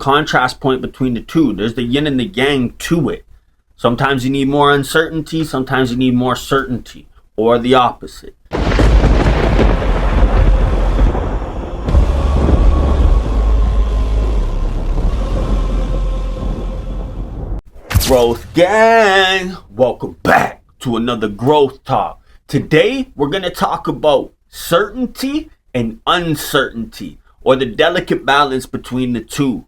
contrast point between the two. There's the yin and the yang to it. Sometimes you need more uncertainty, sometimes you need more certainty, or the opposite. Growth gang, welcome back to another growth talk. Today we're going to talk about certainty and uncertainty, or the delicate balance between the two.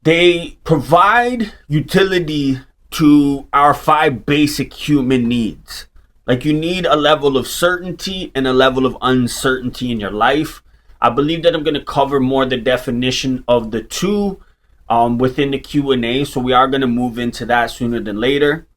They provide utility to our 5 basic human needs. Like, you need a level of certainty and a level of uncertainty in your life. I believe that I'm going to cover more the definition of the two within the Q&A, so we are going to move into that sooner than later.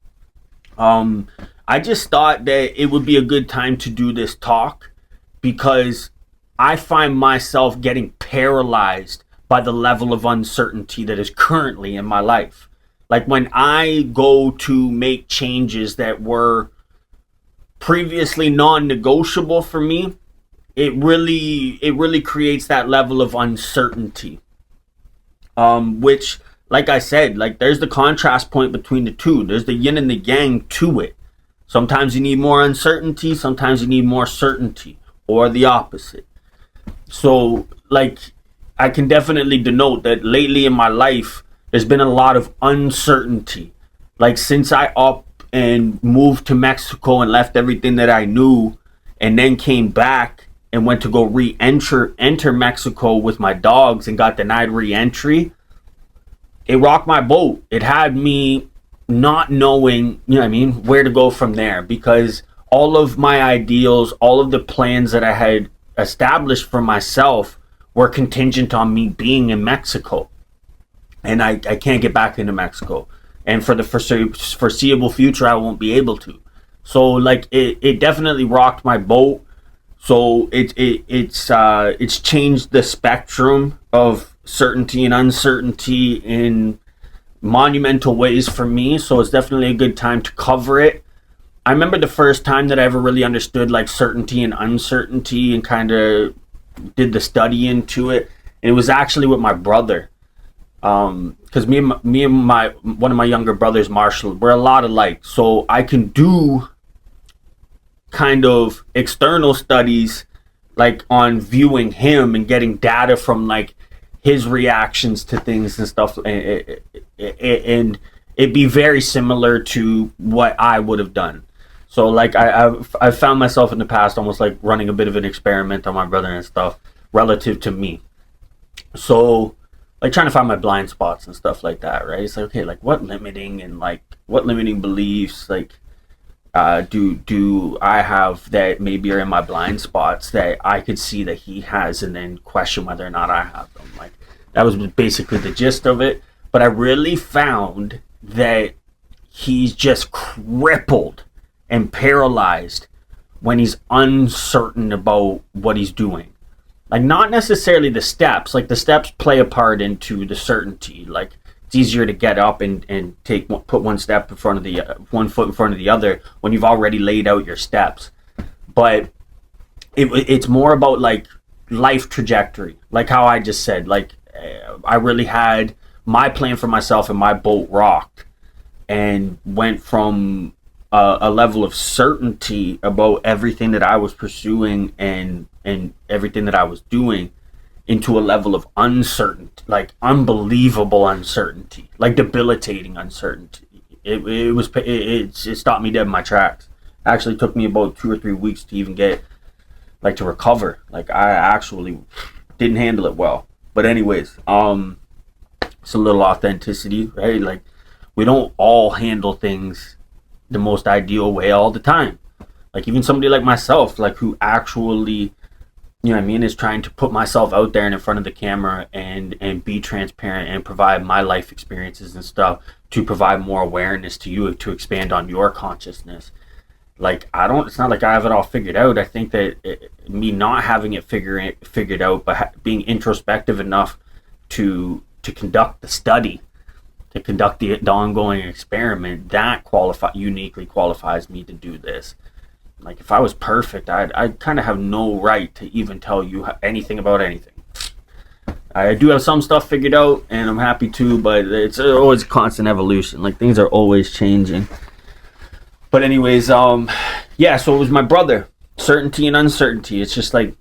I just thought that it would be a good time to do this talk because I find myself getting paralyzed by the level of uncertainty that is currently in my life. Like, when I go to make changes that were previously non-negotiable for me, it really creates that level of uncertainty. Which, like I said, like, there's the contrast point between the two. There's the yin and the yang to it. Sometimes you need more uncertainty, sometimes you need more certainty, or the opposite. So, like, I can definitely denote that lately in my life, there's been a lot of uncertainty. Like, since I up and moved to Mexico and left everything that I knew, and then came back and went to go enter Mexico with my dogs and got denied re-entry, it rocked my boat. It had me not knowing, where to go from there, because all of my ideals, all of the plans that I had established for myself were contingent on me being in Mexico. And I can't get back into Mexico. And for the foreseeable future, I won't be able to. So, like, it definitely rocked my boat. So it's changed the spectrum of certainty and uncertainty in monumental ways for me. So it's definitely a good time to cover it. I remember the first time that I ever really understood, like, certainty and uncertainty and kind of did the study into it. And it was actually with my brother. Because me and one of my younger brothers, Marshall, we're a lot alike. So I can do kind of external studies, like, on viewing him and getting data from, like, his reactions to things and stuff, and it'd be very similar to what I would have done. So, like, I've found myself in the past almost like running a bit of an experiment on my brother and stuff relative to me. So, like, trying to find my blind spots and stuff like that, right? It's like, okay, like, what limiting beliefs, like, do I have that maybe are in my blind spots that I could see that he has, and then question whether or not I have them. Like, that was basically the gist of it. But I really found that he's just crippled and paralyzed when he's uncertain about what he's doing. Like, not necessarily the steps. Like, the steps play a part into the certainty. Like, it's easier to get up and put one foot in front of the other when you've already laid out your steps. But it's more about, like, life trajectory. Like how I just said, like, I really had my plan for myself and my boat rocked, and went from a level of certainty about everything that I was pursuing and everything that I was doing into a level of uncertainty, like unbelievable uncertainty, like debilitating uncertainty. It stopped me dead in my tracks. It actually took me about 2 or 3 weeks to even get, like, to recover. Like, I actually didn't handle it well. But anyways, it's a little authenticity, right? Like, we don't all handle things the most ideal way all the time. Like, even somebody like myself, like, who actually, is trying to put myself out there and in front of the camera and be transparent and provide my life experiences and stuff to provide more awareness to you, to expand on your consciousness. Like, it's not like I have it all figured out. I think that me not having it figured out, but being introspective enough to conduct the study, to conduct the ongoing experiment, that uniquely qualifies me to do this. Like, if I was perfect, I'd kind of have no right to even tell you anything about anything. I do have some stuff figured out, and I'm happy to, but it's always constant evolution. Like, things are always changing. But anyways, yeah, so it was my brother. Certainty and uncertainty. It's just like,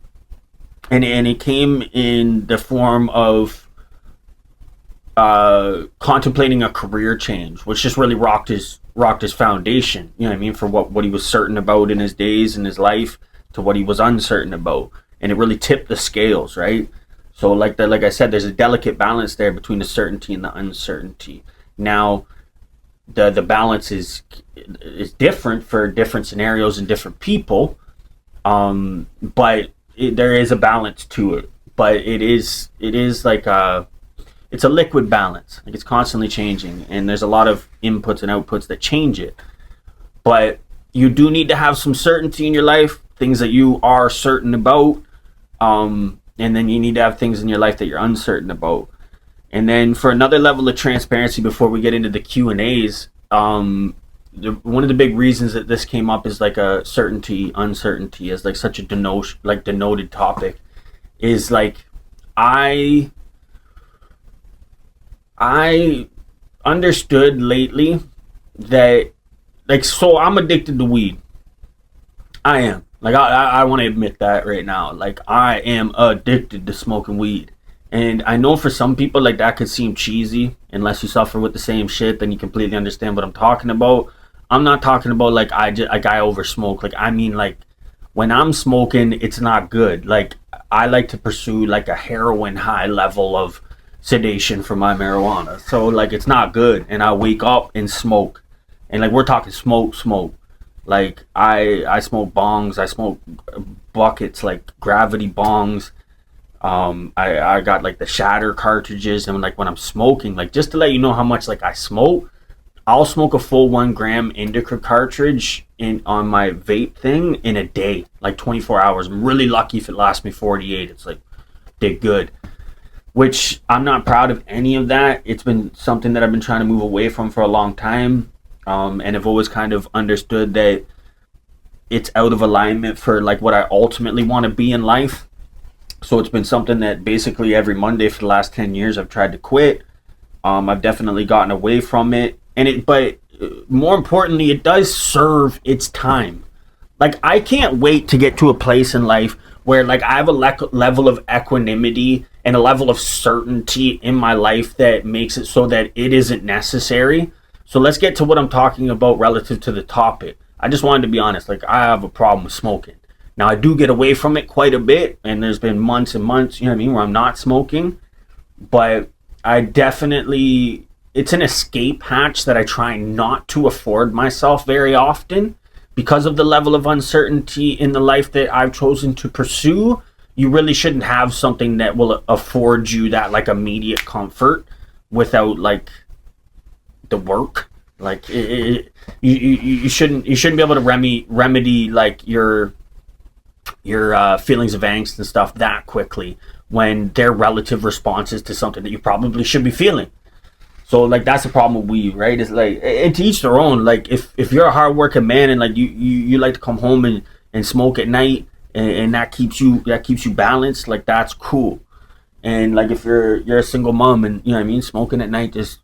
and it came in the form of contemplating a career change, which just really rocked his foundation. You know what I mean? For what he was certain about in his days in his life to what he was uncertain about, and it really tipped the scales, right? So like I said, there's a delicate balance there between the certainty and the uncertainty. Now, the balance is different for different scenarios and different people, but there is a balance to it. But it is like it's a liquid balance. Like, it's constantly changing, and there's a lot of inputs and outputs that change it. But you do need to have some certainty in your life, things that you are certain about, and then you need to have things in your life that you're uncertain about. And then for another level of transparency, before we get into the Q&As, one of the big reasons that this came up is like a certainty, uncertainty as like such a denoted topic, is like I understood lately that, like, so I'm addicted to weed. I am. Like, I want to admit that right now. Like, I am addicted to smoking weed. And I know for some people, like, that could seem cheesy. Unless you suffer with the same shit, then you completely understand what I'm talking about. I'm not talking about, like, I oversmoke. Like, I mean, like, when I'm smoking, it's not good. Like, I like to pursue, like, a heroin high level of sedation for my marijuana. So, like, it's not good. And I wake up and smoke. And, like, we're talking smoke. Like, I smoke bongs. I smoke buckets, like gravity bongs. I got like the shatter cartridges, and like when I'm smoking, like, just to let you know how much like I smoke, I'll smoke a full 1 gram indica cartridge on my vape thing in a day, like 24 hours. I'm really lucky if it lasts me 48. It's like, did good. Which I'm not proud of any of that. It's been something that I've been trying to move away from for a long time. And I've always kind of understood that it's out of alignment for like what I ultimately want to be in life. So it's been something that basically every Monday for the last 10 years I've tried to quit. I've definitely gotten away from it. But more importantly, it does serve its time. Like, I can't wait to get to a place in life where like I have a level of equanimity and a level of certainty in my life that makes it so that it isn't necessary. So let's get to what I'm talking about relative to the topic. I just wanted to be honest. Like, I have a problem with smoking. Now, I do get away from it quite a bit, and there's been months and months, you know what I mean, where I'm not smoking. But I definitely, it's an escape hatch that I try not to afford myself very often because of the level of uncertainty in the life that I've chosen to pursue. You really shouldn't have something that will afford you that like immediate comfort without like the work. Like, you shouldn't be able to remedy like your feelings of angst and stuff that quickly when they're relative responses to something that you probably should be feeling. So like, that's the problem with weed, right? It's like, and to each their own. Like, if you're a hardworking man and like you like to come home and smoke at night, and that keeps you balanced, like, that's cool. And like, if you're a single mom and, you know what I mean, smoking at night just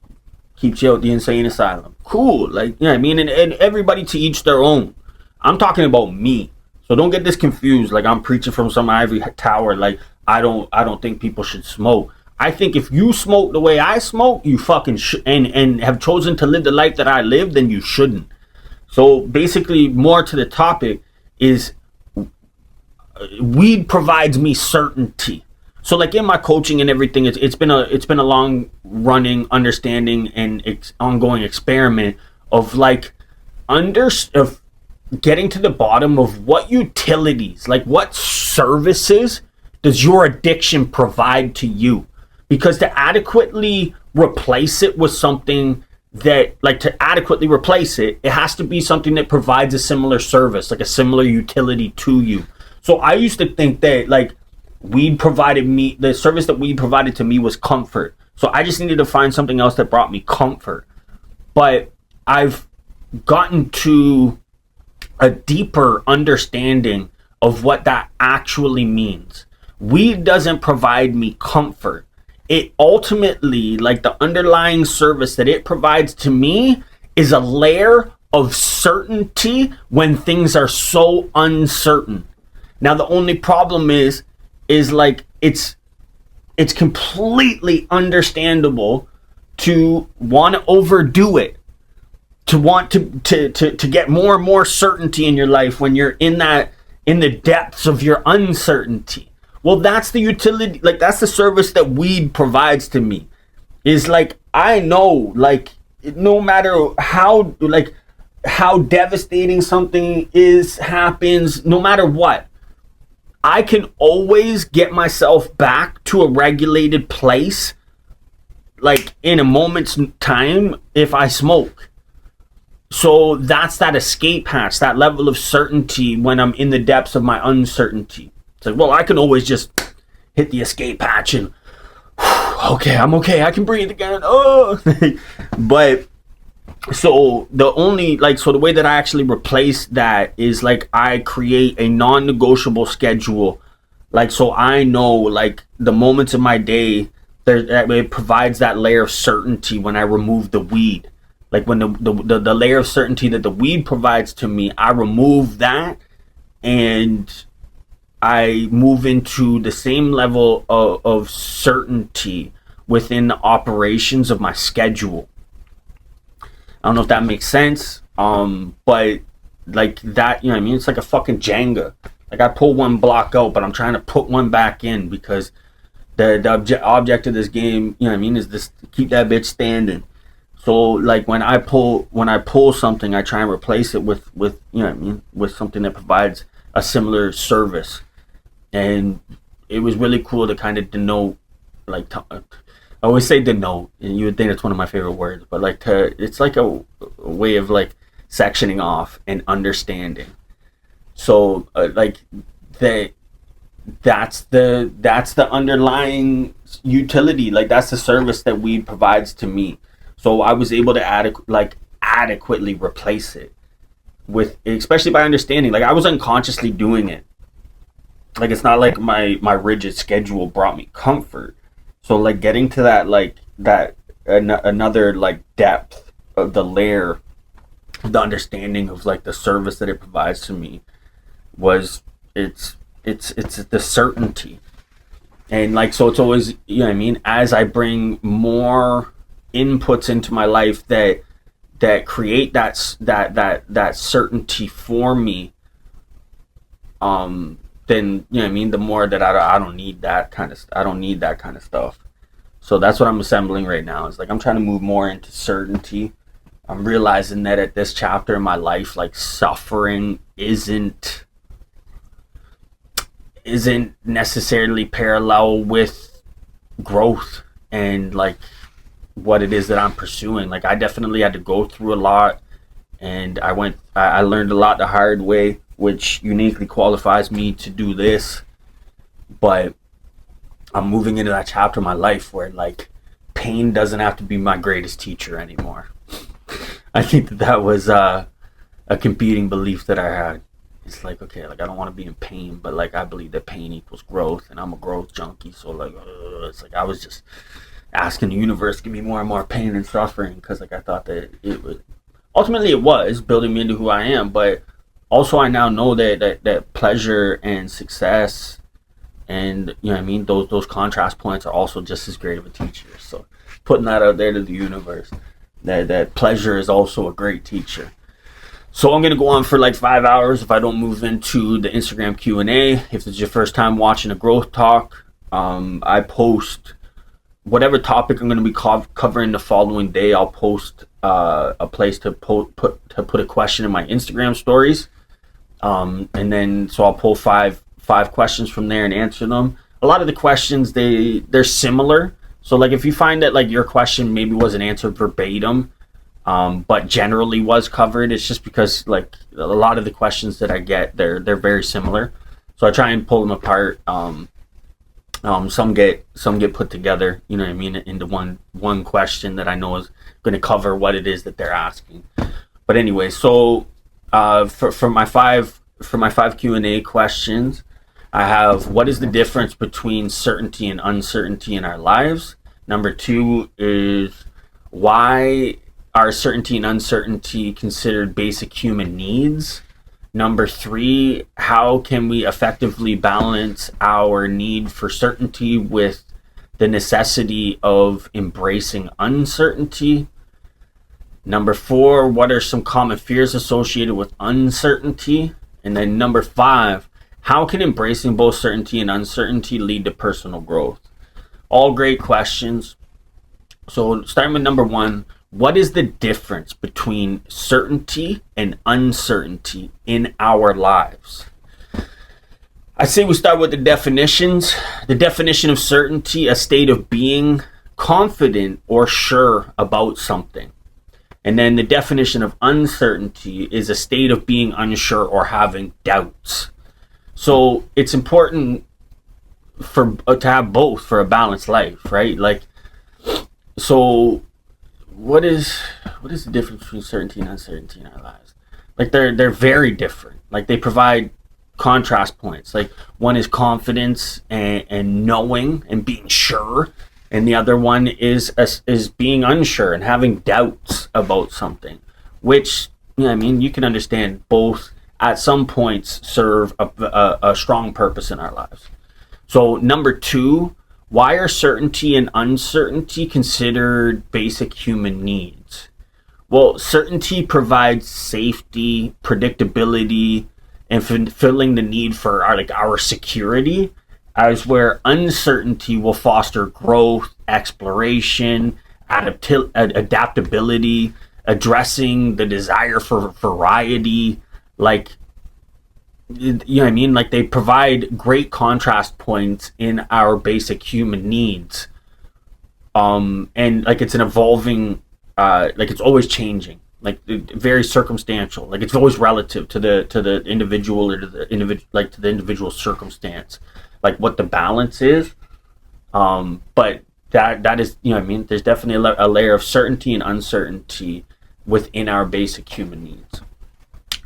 keeps you out the insane asylum, cool. Like, you know what I mean, and everybody to each their own. I'm talking about me. So don't get this confused. Like, I'm preaching from some ivory tower. Like, I don't think people should smoke. I think if you smoke the way I smoke, you fucking and have chosen to live the life that I live, then you shouldn't. So basically, more to the topic is weed provides me certainty. So like, in my coaching and everything, it's been a long running understanding and ongoing experiment of like of getting to the bottom of what utilities, like what services does your addiction provide to you? Because to adequately replace it with something that, like, to adequately replace it, it has to be something that provides a similar service, like a similar utility to you. So I used to think that like the service that weed provided to me was comfort. So I just needed to find something else that brought me comfort. But I've gotten to a deeper understanding of what that actually means. Weed doesn't provide me comfort. it ultimately, like the underlying service that it provides to me, is a layer of certainty when things are so uncertain. Now the only problem is like it's completely understandable to want to overdo it, to want to get more and more certainty in your life when you're in the depths of your uncertainty. Well, that's the utility, like that's the service that weed provides to me. Is like, I know, like, no matter how devastating something happens, no matter what, I can always get myself back to a regulated place, like in a moment's time, if I smoke. So that's that escape hatch, that level of certainty when I'm in the depths of my uncertainty. It's like, well, I can always just hit the escape hatch and, okay, I'm okay, I can breathe again. Oh, but so the way that I actually replace that is like I create a non-negotiable schedule. Like, so I know, like, the moments of my day, it provides that layer of certainty when I remove the weed. Like when the layer of certainty that the weed provides to me, I remove that and I move into the same level of certainty within the operations of my schedule. I don't know if that makes sense, but like that, you know what I mean? It's like a fucking Jenga. Like I pull one block out, but I'm trying to put one back in because the object of this game, you know what I mean, is this, keep that bitch standing. So like when I pull something, I try and replace it with you know what I mean, with something that provides a similar service. And it was really cool to kind of denote, like, I always say denote, and you would think it's one of my favorite words, but like it's like a way of like sectioning off and understanding. So like that's the underlying utility, like that's the service that weed provides to me. So I was able to adequately replace it with, especially by understanding, like I was unconsciously doing it. Like it's not like my rigid schedule brought me comfort. So like getting to another like depth of the layer, the understanding of like the service that it provides to me was it's the certainty. And like, so it's always, you know what I mean, as I bring more inputs into my life that create that certainty for me, then, you know what I mean, the more that I don't need that kind of stuff. So that's what I'm assembling right now. It's like I'm trying to move more into certainty. I'm realizing that at this chapter in my life, like suffering isn't necessarily parallel with growth and like what it is that I'm pursuing. Like I definitely had to go through a lot, and I learned a lot the hard way, which uniquely qualifies me to do this. But I'm moving into that chapter of my life where like pain doesn't have to be my greatest teacher anymore. I think that was a competing belief that I had. It's like, okay, like I don't want to be in pain, but like I believe that pain equals growth, and I'm a growth junkie. So like, it's like I was just asking the universe to give me more and more pain and suffering, because like I thought that it would. Ultimately, it was building me into who I am, but also I now know that pleasure and success, and you know what I mean, those contrast points are also just as great of a teacher. So putting that out there to the universe, that pleasure is also a great teacher. So I'm gonna go on for like 5 hours if I don't move into the Instagram Q&A. If it's your first time watching a growth talk, I post whatever topic I'm gonna be covering the following day. I'll post a place to put a question in my Instagram stories, and then so I'll pull five questions from there and answer them. A lot of the questions they're similar. So like if you find that like your question maybe wasn't answered verbatim, but generally was covered, it's just because like a lot of the questions that I get, they're very similar. So I try and pull them apart. Some get put together, you know what I mean, into one question that I know is going to cover what it is that they're asking. But anyway, so for my five Q&A questions, I have, what is the difference between certainty and uncertainty in our lives? Number 2 is, why are certainty and uncertainty considered basic human needs? Number 3, how can we effectively balance our need for certainty with the necessity of embracing uncertainty? Number 4, what are some common fears associated with uncertainty? And then number 5, how can embracing both certainty and uncertainty lead to personal growth? All great questions. So starting with number 1, what is the difference between certainty and uncertainty in our lives? I say we start with the definitions. The definition of certainty, a state of being confident or sure about something. And then the definition of uncertainty is a state of being unsure or having doubts. So it's important to have both for a balanced life, right? Like, so what is the difference between certainty and uncertainty in our lives? Like, they're very different. Like, they provide contrast points. Like, one is confidence and knowing and being sure, and the other one is being unsure and having doubts about something, which, you know, I mean, you can understand both at some points serve a strong purpose in our lives. So number 2, why are certainty and uncertainty considered basic human needs? Well, certainty provides safety, predictability, and fulfilling the need for our security, as where uncertainty will foster growth, exploration, adaptability, addressing the desire for variety. Like, you know what I mean? Like, they provide great contrast points in our basic human needs. And like, it's an evolving, like, it's always changing, like, very circumstantial. Like, it's always relative to the individual, or to the individual circumstance, like what the balance is. But that is, you know what I mean? There's definitely a layer of certainty and uncertainty within our basic human needs.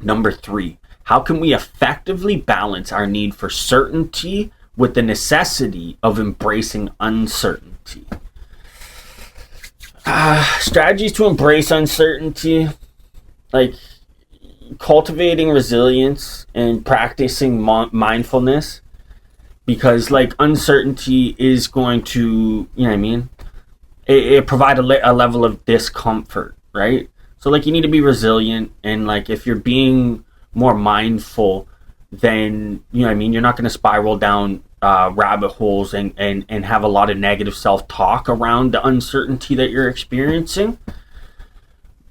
Number 3, how can we effectively balance our need for certainty with the necessity of embracing uncertainty? Strategies to embrace uncertainty, like cultivating resilience and practicing mindfulness, because like uncertainty is going to, you know what I mean, it provide a level of discomfort, right? So like, you need to be resilient, and like, if you're being more mindful, then, you know what I mean, you're not going to spiral down rabbit holes and have a lot of negative self-talk around the uncertainty that you're experiencing.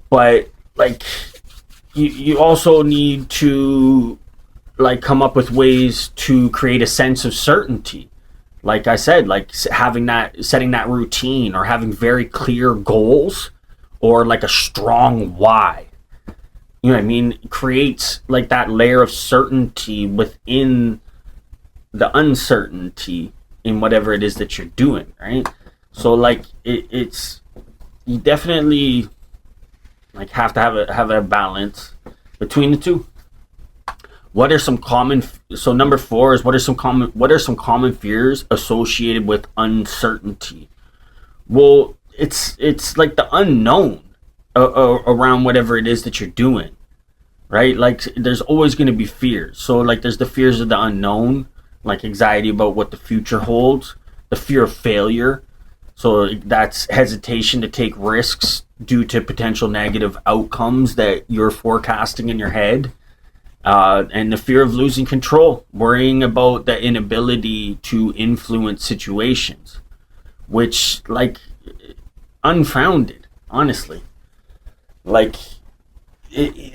But like, you also need to like come up with ways to create a sense of certainty. Like I said, like setting that routine, or having very clear goals, or like a strong why. You know what I mean? Creates like that layer of certainty within the uncertainty in whatever it is that you're doing, right? So like, it's you definitely like have to have a balance between the two. What are some common? So number 4 is, what are some common fears associated with uncertainty? Well, it's like the unknown around whatever it is that you're doing, right? Like, there's always going to be fears. So like, there's the fears of the unknown, like anxiety about what the future holds, the fear of failure. So that's hesitation to take risks due to potential negative outcomes that you're forecasting in your head. And the fear of losing control, worrying about the inability to influence situations, which, like, unfounded, honestly. Like,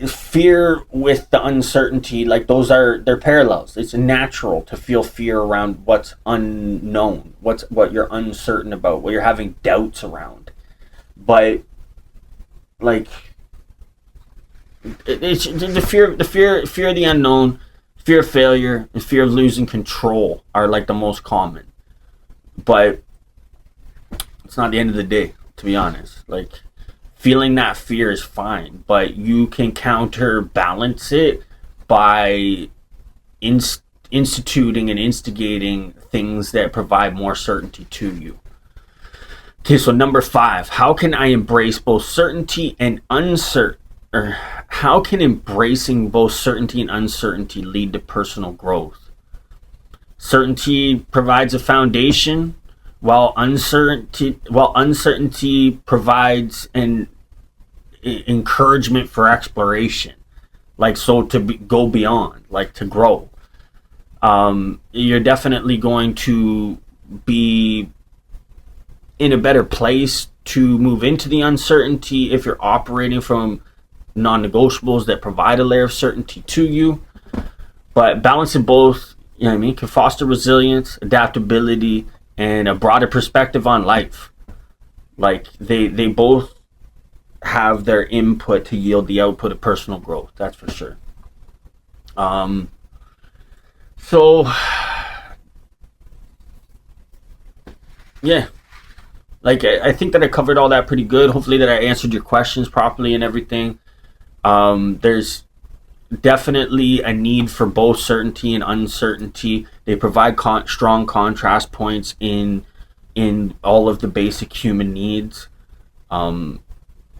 fear with the uncertainty, like, they're parallels. It's natural to feel fear around what's unknown, what you're uncertain about, what you're having doubts around. But like, it's the fear of the unknown, fear of failure, and fear of losing control are like the most common. But it's not the end of the day, to be honest. Like, feeling that fear is fine, but you can counterbalance it by instituting and instigating things that provide more certainty to you. Okay, so number 5, how can I embrace both certainty and uncertainty? Or how can embracing both certainty and uncertainty lead to personal growth? Certainty provides a foundation, while uncertainty provides an encouragement for exploration. Like, so to go beyond, like to grow. You're definitely going to be in a better place to move into the uncertainty if you're operating from non-negotiables that provide a layer of certainty to you. But balancing both, you know what I mean, can foster resilience, adaptability, and a broader perspective on life. Like they both have their input to yield the output of personal growth. That's for sure. So yeah, like I think that I covered all that pretty good. Hopefully that I answered your questions properly and everything. There's definitely a need for both certainty and uncertainty. They provide strong contrast points in all of the basic human needs.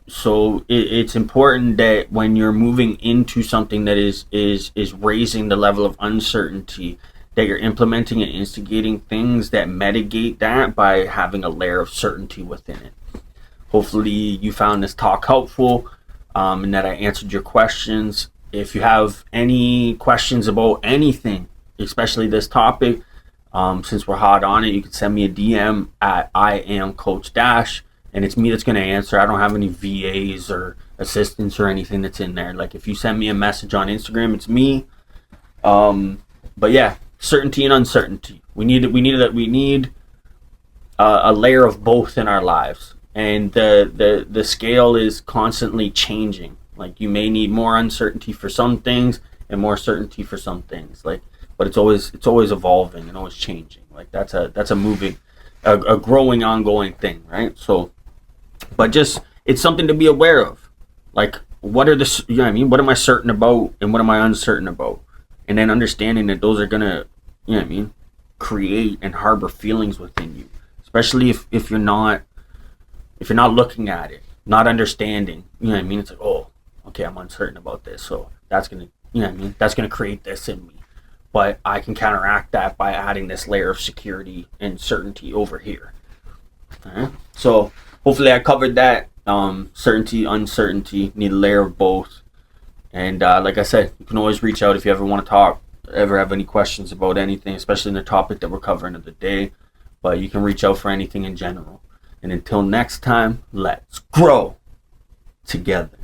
So it's important that when you're moving into something that is raising the level of uncertainty, that you're implementing and instigating things that mitigate that by having a layer of certainty within it. Hopefully you found this talk helpful, and that I answered your questions. If you have any questions about anything, especially this topic, since we're hot on it, you can send me a DM at I am Coach Dash, and it's me that's going to answer. I don't have any VAs or assistants or anything that's in there. Like, if you send me a message on Instagram, it's me. But yeah, certainty and uncertainty. We need a layer of both in our lives. And the scale is constantly changing. Like, you may need more uncertainty for some things and more certainty for some things. Like, but it's always evolving and always changing. Like, that's a moving, a growing, ongoing thing, right? So, but just, it's something to be aware of. Like, what are the, you know what I mean? What am I certain about and what am I uncertain about? And then understanding that those are gonna, you know what I mean, create and harbor feelings within you, especially if you're not looking at it, not understanding, you know what I mean? It's like, oh, okay, I'm uncertain about this, so that's gonna, you know what I mean, that's gonna create this in me, but I can counteract that by adding this layer of security and certainty over here. All right? So hopefully I covered that. Certainty, uncertainty, need a layer of both. And like I said, you can always reach out if you ever want to talk, ever have any questions about anything, especially in the topic that we're covering of the day. But you can reach out for anything in general. And until next time, let's grow together.